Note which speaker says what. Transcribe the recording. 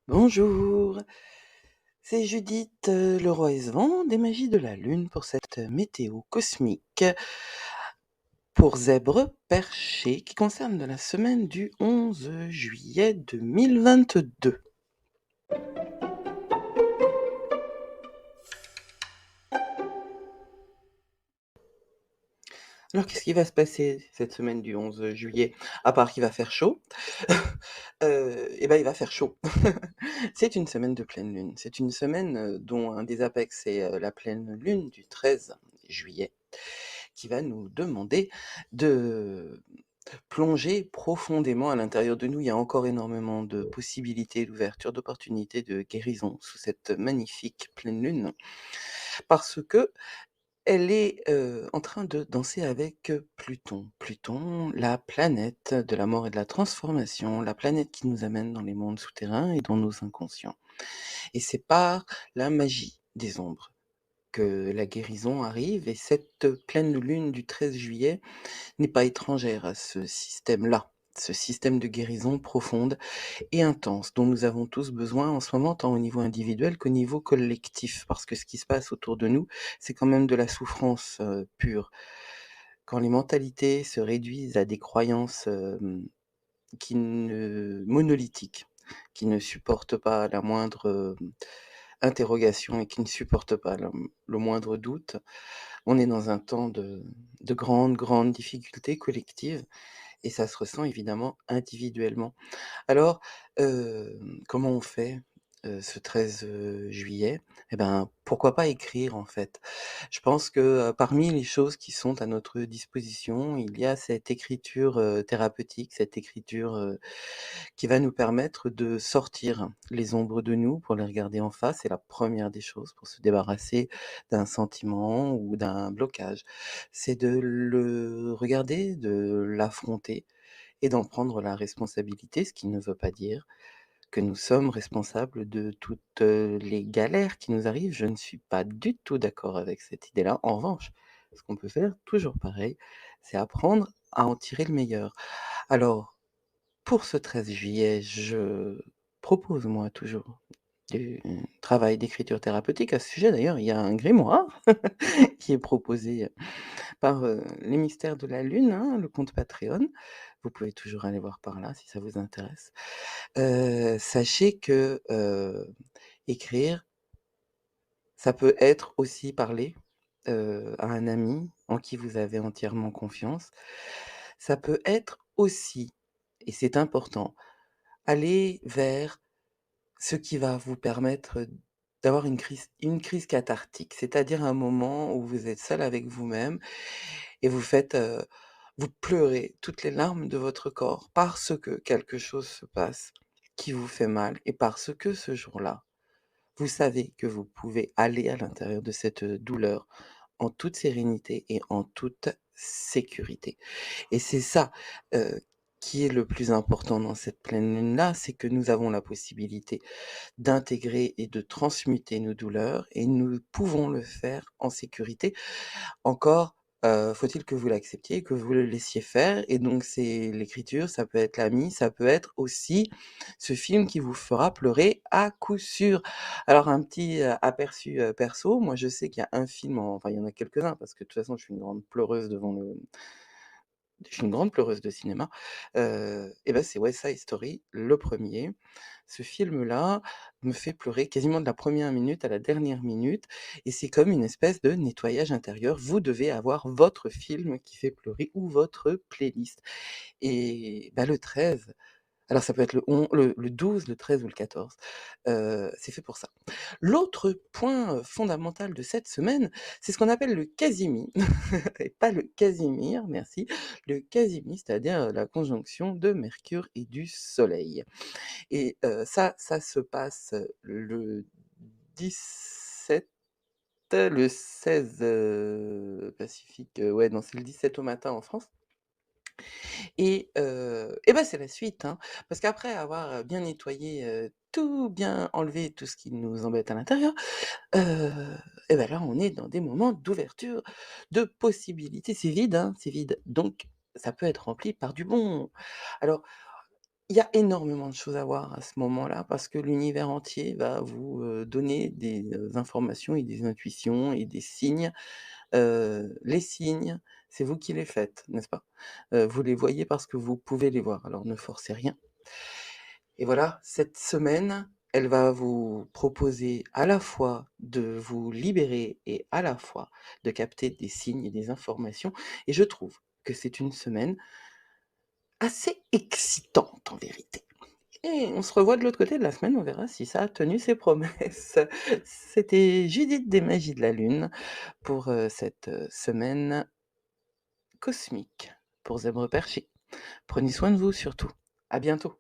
Speaker 1: Bonjour, c'est Judith Leroy-Vent des Magies de la Lune pour cette météo cosmique pour Zèbre Perché qui concerne la semaine du 11 juillet 2022. Alors qu'est-ce qui va se passer cette semaine du 11 juillet? À part qu'il va faire chaud, et ben il va faire chaud. C'est une semaine de pleine lune. C'est une semaine, dont un des apex est, la pleine lune du 13 juillet, qui va nous demander de plonger profondément à l'intérieur de nous. Il y a encore énormément de possibilités, d'ouverture, d'opportunités, de guérison sous cette magnifique pleine lune, parce que elle est, en train de danser avec, Pluton. Pluton, la planète de la mort et de la transformation, la planète qui nous amène dans les mondes souterrains et dans nos inconscients. Et c'est par la magie des ombres que la guérison arrive, et cette pleine lune du 13 juillet n'est pas étrangère à ce système-là, ce système de guérison profonde et intense dont nous avons tous besoin en ce moment, tant au niveau individuel qu'au niveau collectif, parce que ce qui se passe autour de nous, c'est quand même de la souffrance pure. Quand les mentalités se réduisent à des croyances monolithiques, qui ne supportent pas la moindre interrogation et qui ne supportent pas le moindre doute, on est dans un temps de grandes difficultés collectives, et ça se ressent évidemment individuellement. Alors, comment on fait, ce 13 juillet? Eh ben, pourquoi pas écrire, en fait? Je pense que, parmi les choses qui sont à notre disposition, il y a cette écriture, thérapeutique, cette écriture, qui va nous permettre de sortir les ombres de nous pour les regarder en face. C'est la première des choses pour se débarrasser d'un sentiment ou d'un blocage. C'est de le regarder, de l'affronter et d'en prendre la responsabilité, ce qui ne veut pas dire que nous sommes responsables de toutes, les galères qui nous arrivent. Je ne suis pas du tout d'accord avec cette idée-là. En revanche, ce qu'on peut faire, toujours pareil, c'est apprendre à en tirer le meilleur. Alors, pour ce 13 juillet, je propose moi toujours du travail d'écriture thérapeutique. À ce sujet d'ailleurs, il y a un grimoire qui est proposé par, les mystères de la lune, hein, le compte Patreon. Vous pouvez toujours aller voir par là si ça vous intéresse. Sachez que, écrire, ça peut être aussi parler, à un ami en qui vous avez entièrement confiance. Ça peut être aussi, et c'est important, aller vers ce qui va vous permettre d'avoir une crise cathartique. C'est-à-dire un moment où vous êtes seul avec vous-même et vous pleurez toutes les larmes de votre corps parce que quelque chose se passe qui vous fait mal, et parce que ce jour-là, vous savez que vous pouvez aller à l'intérieur de cette, douleur en toute sérénité et en toute sécurité. Et c'est ça, heu, qui est le plus important dans cette pleine lune-là, c'est que nous avons la possibilité d'intégrer et de transmuter nos douleurs, et nous pouvons le faire en sécurité. Encore, faut-il que vous l'acceptiez, que vous le laissiez faire, et donc c'est l'écriture, ça peut être l'ami, ça peut être aussi ce film qui vous fera pleurer à coup sûr. Alors un petit, aperçu, perso, moi je sais qu'il y a un film, enfin il y en a quelques-uns parce que de toute façon je suis une grande pleureuse de cinéma, et ben c'est West Side Story, le premier. Ce film-là me fait pleurer quasiment de la première minute à la dernière minute, et c'est comme une espèce de nettoyage intérieur. Vous devez avoir votre film qui fait pleurer ou votre playlist, et bah, le 13, alors ça peut être le 12, le 13 ou le 14, c'est fait pour ça. L'autre point, fondamental de cette semaine, c'est ce qu'on appelle le Casimir et pas le Casimir, merci. Le Casimir, c'est-à-dire, la conjonction de Mercure et du Soleil, et ça se passe, le 17, le 16, Pacifique, ouais, non, c'est le 17 au matin en France. Et bah, c'est la suite, hein, parce qu'après avoir, bien nettoyé, tout bien enlevé, tout ce qui nous embête à l'intérieur, heu, et bah, là, on est dans des moments d'ouverture, de possibilités. C'est vide, hein, c'est vide, donc ça peut être rempli par du bon. Alors, il y a énormément de choses à voir à ce moment-là parce que l'univers entier va vous, donner des, informations et des intuitions et des signes. Les signes, c'est vous qui les faites, n'est-ce pas? Vous les voyez parce que vous pouvez les voir, alors ne forcez rien. Et voilà, cette semaine, elle va vous proposer à la fois de vous libérer et à la fois de capter des signes et des informations, et je trouve que c'est une semaine assez excitante en vérité. Et on se revoit de l'autre côté de la semaine, on verra si ça a tenu ses promesses. C'était Judith des Magies de la Lune pour, cette, semaine cosmique pour Zèbre Perché. Prenez soin de vous surtout. À bientôt.